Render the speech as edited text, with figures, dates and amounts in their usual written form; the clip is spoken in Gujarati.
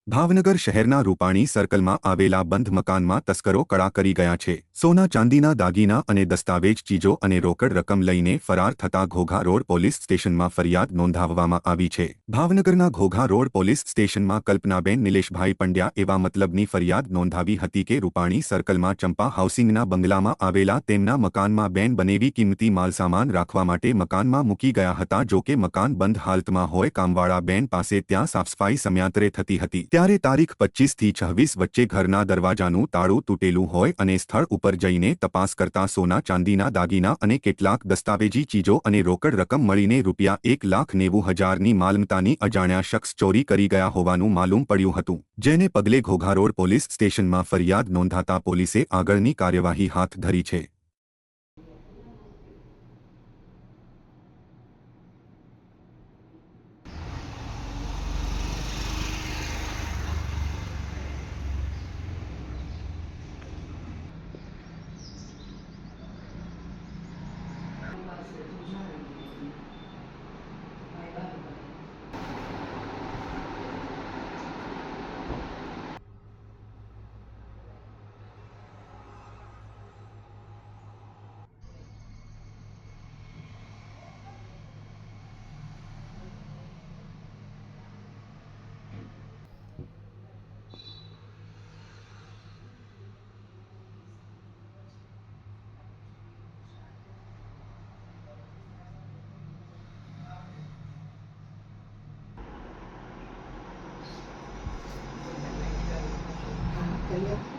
ભાવનગર શહેરના રૂપાણી સર્કલમાં આવેલા બંધ મકાનમાં તસ્કરો કળા કરી ગયા છે। સોના ચાંદીના દાગીના અને દસ્તાવેજ ચીજો અને રોકડ રકમ લઈને ફરાર થતા ઘોઘા રોડ પોલીસ સ્ટેશનમાં ફરિયાદ નોંધાવવામાં આવી છે। ભાવનગરના ઘોઘા રોડ પોલીસ સ્ટેશનમાં કલ્પનાબેન નિલેશભાઈ પંડ્યા એવા મતલબની ફરિયાદ નોંધાવી હતી કે રૂપાણી સર્કલમાં ચંપા હાઉસિંગના બંગલામાં આવેલા તેમના મકાનમાં બેન બનેવી કિંમતી માલસામાન રાખવા માટે મકાનમાં મૂકી ગયા હતા। જો કે મકાન બંધ હાલતમાં હોય કામવાળા બેન પાસે ત્યાં સાફસફાઈ સમયાંતરે થતી હતી। ત્યારે તારીખ 25 થી 26 વચ્ચે ઘરના દરવાજાનું તાળું તૂટેલું હોય અને સ્થળ ઉપર જઈને તપાસ કરતા સોના ચાંદીના દાગીના અને કેટલાક દસ્તાવેજી ચીજો અને રોકડ રકમ મળીને ₹1,90,000ની માલમત્તાની અજાણ્યા શખ્સ ચોરી કરી ગયા હોવાનું માલુમ પડ્યું હતું। જેને પગલે ઘોઘા રોડ પોલીસ સ્ટેશનમાં ફરિયાદ નોંધાતા પોલીસે આગળની કાર્યવાહી હાથ ધરી છે। Kaya